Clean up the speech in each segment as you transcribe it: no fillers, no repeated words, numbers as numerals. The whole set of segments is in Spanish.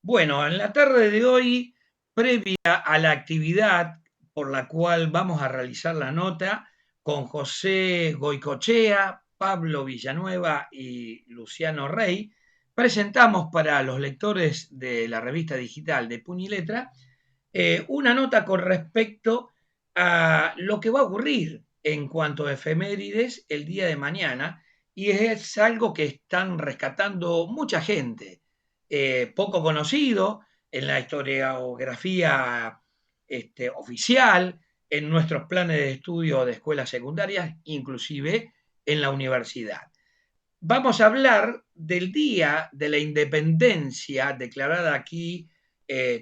Bueno, en la tarde de hoy, previa a la actividad por la cual vamos a realizar la nota con José Goicochea, Pablo Villanueva y Luciano Rey, presentamos para los lectores de la revista digital de Puño y Letra una nota con respecto a lo que va a ocurrir en cuanto a efemérides el día de mañana, y es algo que están rescatando mucha gente, poco conocido en la historiografía oficial, en nuestros planes de estudio de escuelas secundarias, inclusive en la universidad. Vamos a hablar del Día de la Independencia, declarada aquí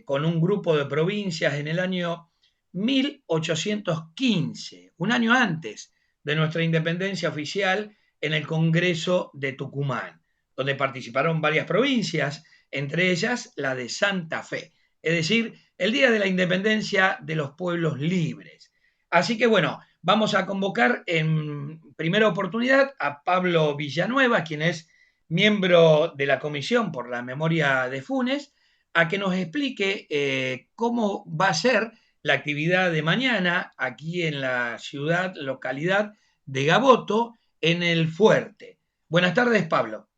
con un grupo de provincias en el año 1815, un año antes de nuestra independencia oficial, en el Congreso de Tucumán, donde participaron varias provincias, entre ellas la de Santa Fe, es decir, el Día de la Independencia de los Pueblos Libres. Así que bueno, vamos a convocar en primera oportunidad a Pablo Villanueva, quien es miembro de la Comisión por la Memoria de Funes, a que nos explique cómo va a ser la actividad de mañana aquí en la ciudad, localidad de Gaboto, en el Fuerte. Buenas tardes, Pablo.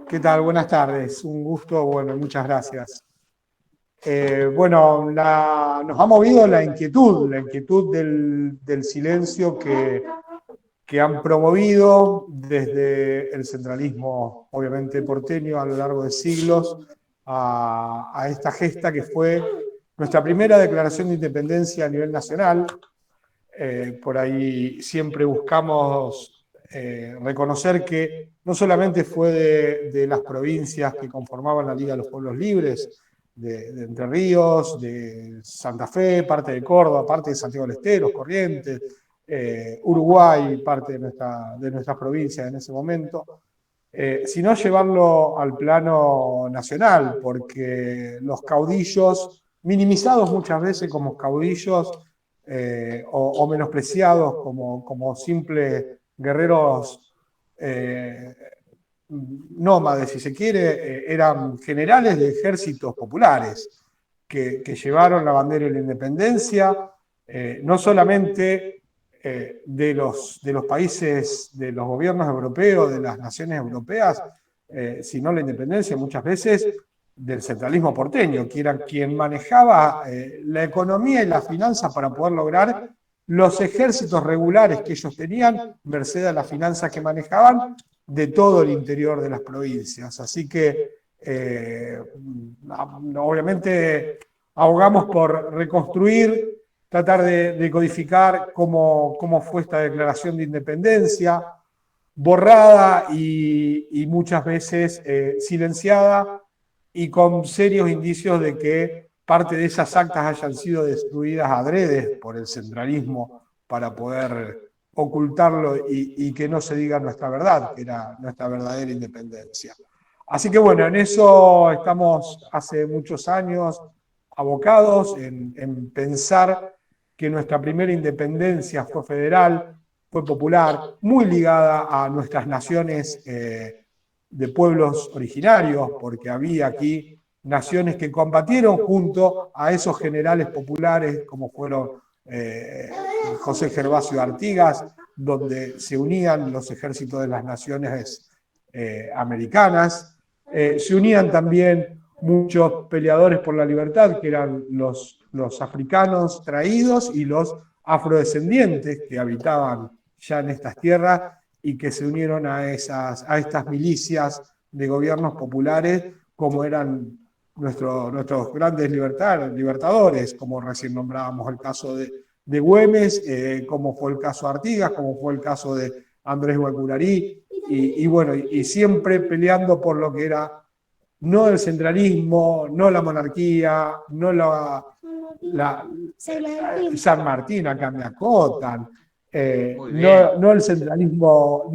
¿Qué tal? Buenas tardes. Un gusto, bueno, muchas gracias. Bueno, nos ha movido la inquietud del silencio que han promovido desde el centralismo, obviamente porteño, a lo largo de siglos, a esta gesta que fue nuestra primera declaración de independencia a nivel nacional. Por ahí siempre buscamos reconocer que no solamente fue de las provincias que conformaban la Liga de los Pueblos Libres, de Entre Ríos, de Santa Fe, parte de Córdoba, parte de Santiago del Estero, Corrientes, Uruguay, parte de nuestra provincia en ese momento, sino llevarlo al plano nacional, porque los caudillos, minimizados muchas veces como caudillos, o menospreciados como simples guerreros nómades, si se quiere, eran generales de ejércitos populares que llevaron la bandera de la independencia, no solamente de los países, de los gobiernos europeos, de las naciones europeas, sino la independencia muchas veces del centralismo porteño, que era quien manejaba la economía y la finanza para poder lograr los ejércitos regulares que ellos tenían, merced a las finanzas que manejaban, de todo el interior de las provincias. Así que, obviamente, abogamos por reconstruir, tratar de codificar cómo fue esta declaración de independencia, borrada y muchas veces silenciada, y con serios indicios de que parte de esas actas hayan sido destruidas adrede por el centralismo para poder ocultarlo y que no se diga nuestra verdad, que era nuestra verdadera independencia. Así que bueno, en eso estamos hace muchos años abocados en pensar que nuestra primera independencia fue federal, fue popular, muy ligada a nuestras naciones de pueblos originarios, porque había aquí naciones que combatieron junto a esos generales populares como fueron José Gervasio Artigas, donde se unían los ejércitos de las naciones americanas. Se unían también muchos peleadores por la libertad, que eran los africanos traídos y los afrodescendientes que habitaban ya en estas tierras y que se unieron a estas milicias de gobiernos populares, como eran nuestros grandes libertadores, como recién nombrábamos el caso de Güemes, como fue el caso de Artigas, como fue el caso de Andrés Guacurarí, y siempre peleando por lo que era no el centralismo, no la monarquía, no San Martín, acá me acotan, no el centralismo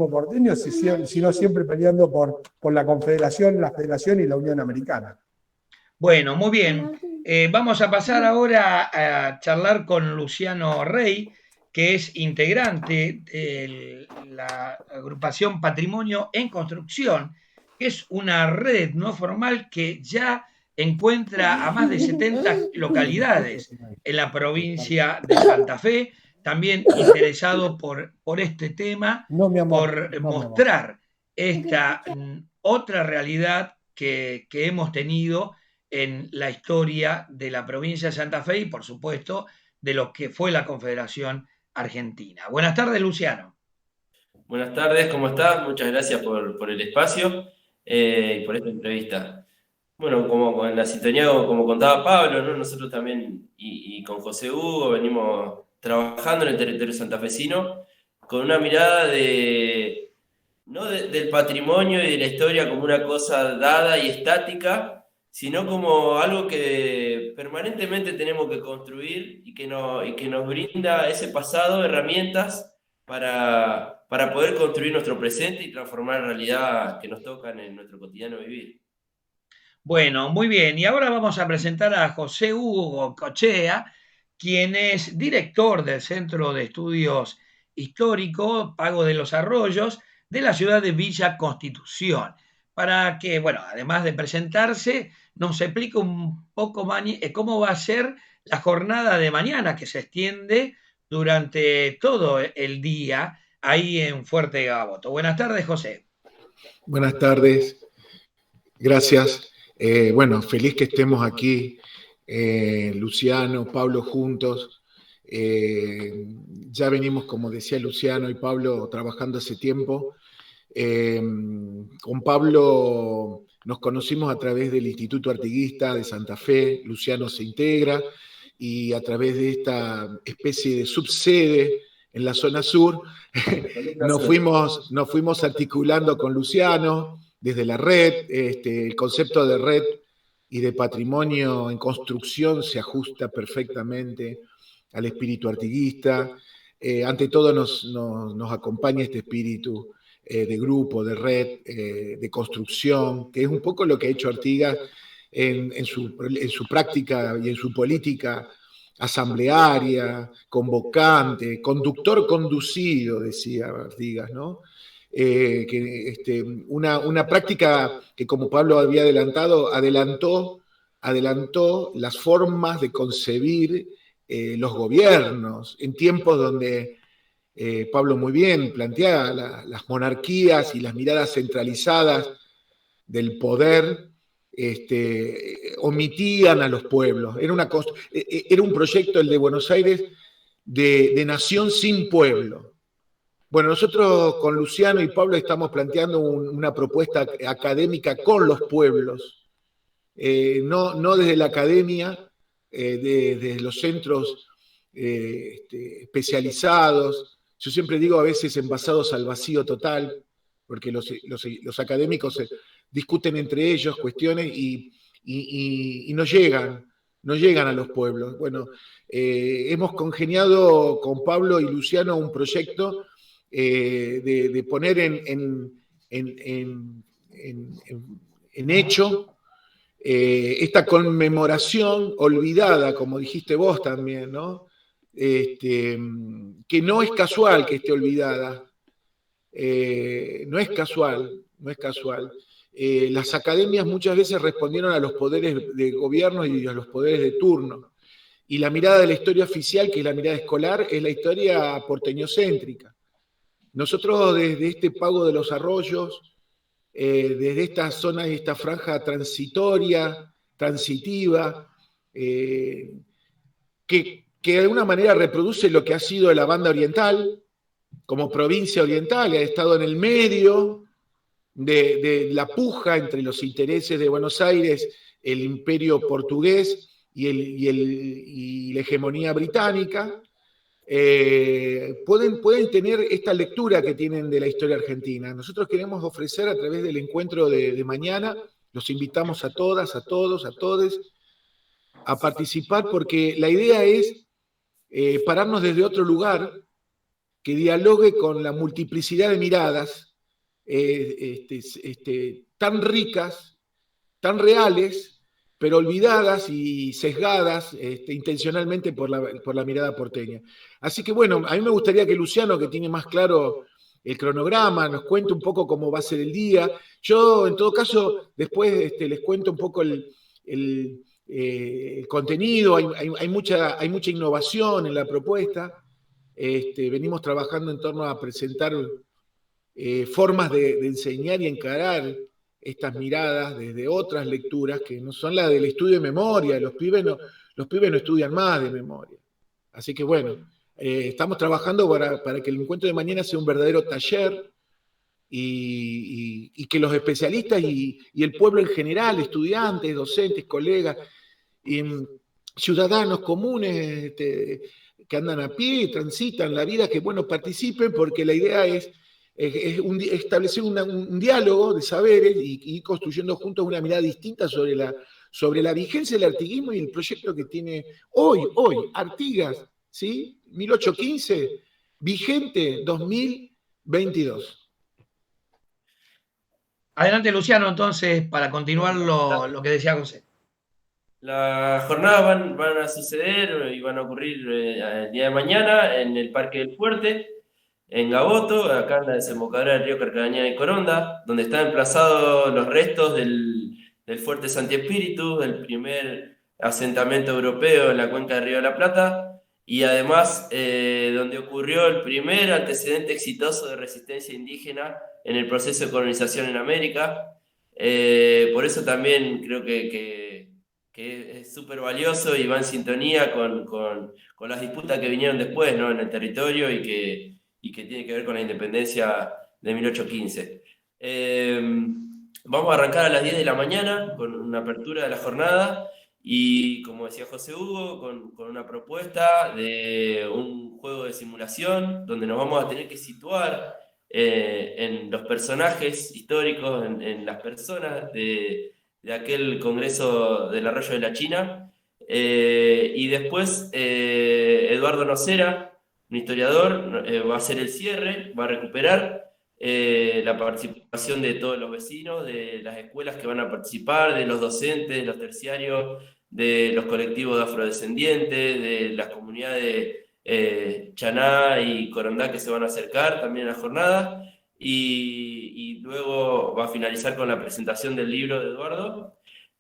porteño, sino siempre peleando por la Confederación, la Federación y la Unión Americana. Bueno, muy bien. Vamos a pasar ahora a charlar con Luciano Rey, que es integrante de la agrupación Patrimonio en Construcción, que es una red no formal que ya encuentra a más de 70 localidades en la provincia de Santa Fe, también interesado por este tema, No, mi amor, por no, mi amor. mostrar esta otra realidad que hemos tenido en la historia de la provincia de Santa Fe y, por supuesto, de lo que fue la Confederación Argentina. Buenas tardes, Luciano. Buenas tardes, ¿cómo estás? Muchas gracias por el espacio y por esta entrevista. Bueno, como con la sintonía, como contaba Pablo, ¿no? Nosotros también y con José Hugo venimos trabajando en el territorio santafesino con una mirada no del patrimonio y de la historia como una cosa dada y estática, sino como algo que permanentemente tenemos que construir y que nos brinda ese pasado herramientas para poder construir nuestro presente y transformar la realidad que nos tocan en nuestro cotidiano vivir. Bueno, muy bien. Y ahora vamos a presentar a José Hugo Cochea, quien es director del Centro de Estudios Históricos Pago de los Arroyos de la ciudad de Villa Constitución, para que, bueno, además de presentarse, nos explique un poco cómo va a ser la jornada de mañana que se extiende durante todo el día ahí en Fuerte Gaboto. Buenas tardes, José. Buenas tardes, gracias. Bueno, feliz que estemos aquí, Luciano, Pablo juntos. Ya venimos, como decía Luciano y Pablo, trabajando hace tiempo. Con Pablo nos conocimos a través del Instituto Artiguista de Santa Fe, Luciano se integra, y a través de esta especie de subsede en la zona sur, nos fuimos articulando con Luciano desde la red. El concepto de red y de patrimonio en construcción se ajusta perfectamente al espíritu artiguista. Ante todo nos acompaña este espíritu de grupo, de red, de construcción, que es un poco lo que ha hecho Artigas en su práctica y en su política asamblearia, convocante, conductor conducido, decía Artigas, ¿no? Una práctica que, como Pablo había adelantó las formas de concebir los gobiernos en tiempos donde Pablo muy bien plantea las monarquías y las miradas centralizadas del poder omitían a los pueblos. Era un proyecto, el de Buenos Aires, de nación sin pueblo. Bueno, nosotros con Luciano y Pablo estamos planteando una propuesta académica con los pueblos, no desde la academia, desde los centros especializados. Yo siempre digo a veces envasados al vacío total, porque los académicos discuten entre ellos cuestiones y no llegan a los pueblos. Bueno, hemos congeniado con Pablo y Luciano un proyecto de poner en hecho esta conmemoración olvidada, como dijiste vos también, ¿no? Que no es casual que esté olvidada. No es casual. Las academias muchas veces respondieron a los poderes de gobierno y a los poderes de turno. Y la mirada de la historia oficial, que es la mirada escolar, es la historia porteñocéntrica. Nosotros desde este Pago de los Arroyos, desde esta zona y esta franja transitiva, que de alguna manera reproduce lo que ha sido la banda oriental, como provincia oriental, ha estado en el medio de la puja entre los intereses de Buenos Aires, el imperio portugués y la hegemonía británica. Pueden tener esta lectura que tienen de la historia argentina. Nosotros queremos ofrecer a través del encuentro de mañana, los invitamos a todas, a todos, a todes, a participar, porque la idea es pararnos desde otro lugar que dialogue con la multiplicidad de miradas tan ricas, tan reales, pero olvidadas y sesgadas intencionalmente por la mirada porteña. Así que bueno, a mí me gustaría que Luciano, que tiene más claro el cronograma, nos cuente un poco cómo va a ser el día. Yo, en todo caso, después les cuento un poco el contenido, hay mucha innovación en la propuesta. Venimos trabajando en torno a presentar formas de enseñar y encarar estas miradas desde otras lecturas que no son las del estudio de memoria. Los pibes no estudian más de memoria. Así que bueno, estamos trabajando para que el encuentro de mañana sea un verdadero taller y que los especialistas y el pueblo en general, estudiantes, docentes, colegas, ciudadanos comunes que andan a pie, transitan la vida, que bueno, participen, porque la idea es establecer un diálogo de saberes y ir construyendo juntos una mirada distinta sobre la vigencia del artiguismo y el proyecto que tiene hoy Artigas, ¿sí? 1815, vigente 2022. Adelante, Luciano, entonces, para continuar lo que decía José. Las jornadas van a suceder y van a ocurrir el día de mañana en el Parque del Fuerte, en Gaboto, acá en la desembocadura del río Carcarañá y Coronda, donde están emplazados los restos del Fuerte Santi Espíritu, el primer asentamiento europeo en la cuenca del Río de la Plata, y además donde ocurrió el primer antecedente exitoso de resistencia indígena en el proceso de colonización en América. Por eso también creo que es súper valioso y va en sintonía con las disputas que vinieron después, ¿no?, en el territorio y que tiene que ver con la independencia de 1815. Vamos a arrancar a las 10 de la mañana con una apertura de la jornada y, como decía José Hugo, con una propuesta de un juego de simulación donde nos vamos a tener que situar en los personajes históricos, en las personas de aquel Congreso del Arroyo de la China. Y después Eduardo Nocera, un historiador, va a hacer el cierre, va a recuperar la participación de todos los vecinos, de las escuelas que van a participar, de los docentes, de los terciarios, de los colectivos de afrodescendientes, de las comunidades Chaná y Corondá que se van a acercar también a la jornada. Y luego va a finalizar con la presentación del libro de Eduardo.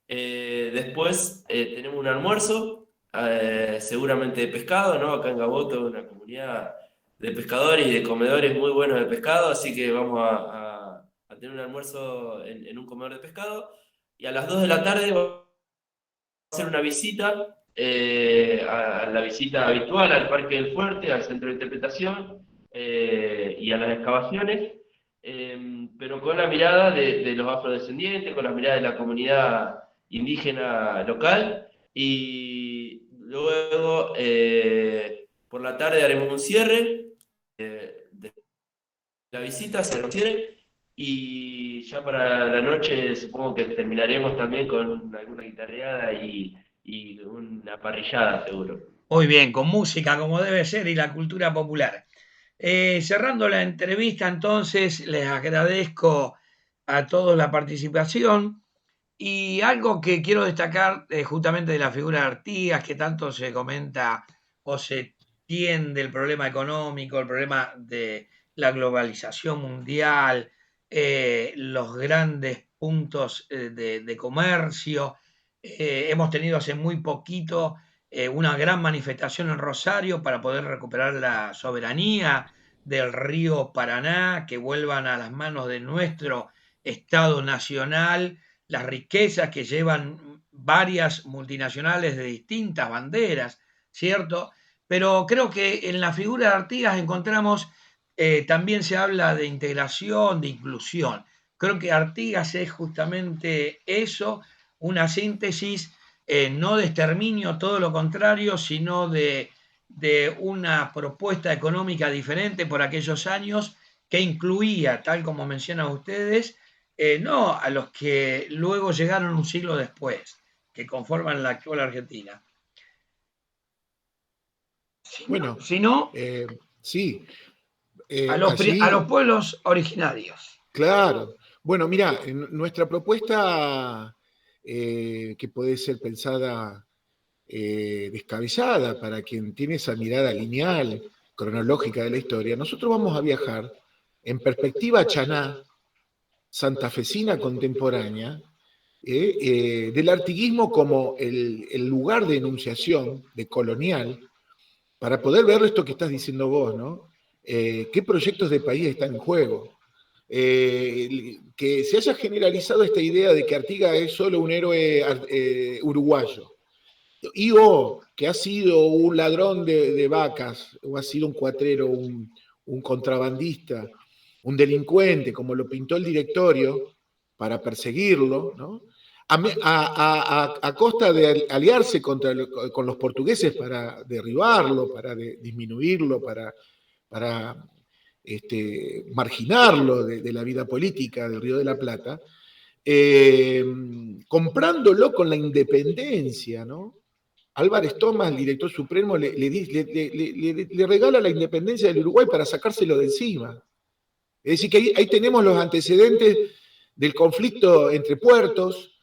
Después tenemos un almuerzo, seguramente de pescado, ¿no? Acá en Gaboto, una comunidad de pescadores y de comedores muy buenos de pescado, así que vamos a tener un almuerzo en un comedor de pescado. Y a las 2 de la tarde vamos a hacer una visita, a la visita habitual al Parque del Fuerte, al Centro de Interpretación y a las excavaciones. Pero con la mirada de los afrodescendientes, con la mirada de la comunidad indígena local, y luego por la tarde haremos un cierre de la visita, se nos cierre, y ya para la noche supongo que terminaremos también con alguna guitarreada y una parrillada seguro. Muy bien, con música como debe ser y la cultura popular. Cerrando la entrevista, entonces, les agradezco a todos la participación y algo que quiero destacar justamente de la figura de Artigas, que tanto se comenta o se tiende el problema económico, el problema de la globalización mundial, los grandes puntos de comercio. Hemos tenido hace muy poquito una gran manifestación en Rosario para poder recuperar la soberanía del río Paraná, que vuelvan a las manos de nuestro Estado nacional las riquezas que llevan varias multinacionales de distintas banderas, ¿cierto? Pero creo que en la figura de Artigas encontramos, también se habla de integración, de inclusión. Creo que Artigas es justamente eso, una síntesis no de exterminio, todo lo contrario, sino de una propuesta económica diferente por aquellos años que incluía, tal como mencionan ustedes, no a los que luego llegaron un siglo después, que conforman la actual Argentina. Bueno, sino sí. a los pueblos originarios. Claro. Bueno, mira, nuestra propuesta, que puede ser pensada descabellada para quien tiene esa mirada lineal, cronológica de la historia, nosotros vamos a viajar en perspectiva chaná, santafesina contemporánea, del artiguismo como el lugar de enunciación, de colonial, para poder ver esto que estás diciendo vos, ¿no? ¿Qué proyectos de país están en juego? Que se haya generalizado esta idea de que Artigas es solo un héroe uruguayo, o que ha sido un ladrón de vacas, o ha sido un cuatrero, un contrabandista, un delincuente, como lo pintó el directorio para perseguirlo, ¿no? A costa de aliarse con los portugueses para derribarlo, para disminuirlo, para marginarlo de la vida política del Río de la Plata, comprándolo con la independencia, ¿no? Álvarez Thomas, el director supremo, le regala la independencia del Uruguay para sacárselo de encima. Es decir, que ahí tenemos los antecedentes del conflicto entre puertos,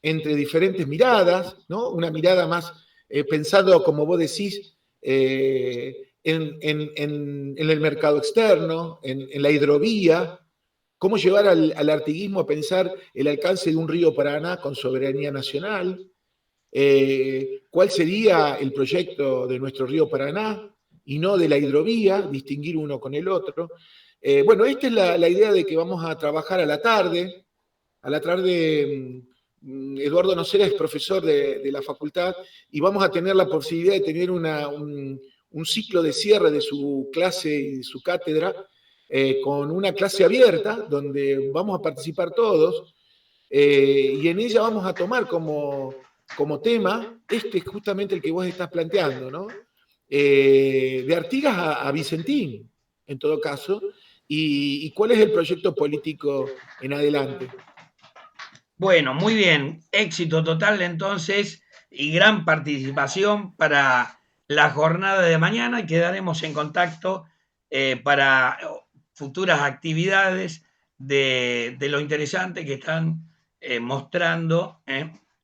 entre diferentes miradas, ¿no? Una mirada más pensado, como vos decís, en el mercado externo, en la hidrovía, cómo llevar al artiguismo a pensar el alcance de un río Paraná con soberanía nacional, cuál sería el proyecto de nuestro río Paraná y no de la hidrovía, distinguir uno con el otro. Bueno, esta es la idea de que vamos a trabajar a la tarde. Eduardo Nocera es profesor de la facultad y vamos a tener la posibilidad de tener un ciclo de cierre de su clase y su cátedra con una clase abierta donde vamos a participar todos y en ella vamos a tomar como tema justamente el que vos estás planteando, ¿no? De Artigas a Vicentín, en todo caso, y cuál es el proyecto político en adelante. Bueno, muy bien. Éxito total entonces y gran participación para la jornada de mañana. Quedaremos en contacto para futuras actividades de lo interesante que están mostrando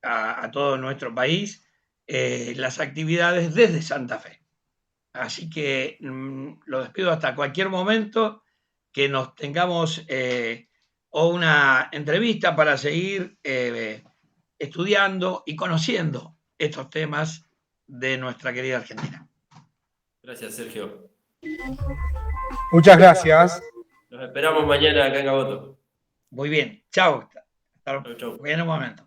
a todo nuestro país las actividades desde Santa Fe. Así que lo despido hasta cualquier momento que nos tengamos o una entrevista para seguir estudiando y conociendo estos temas de nuestra querida Argentina. Gracias, Sergio. Muchas gracias. Nos esperamos mañana acá en Gaboto. Muy bien, chao. Hasta Chau, chau. en un momento.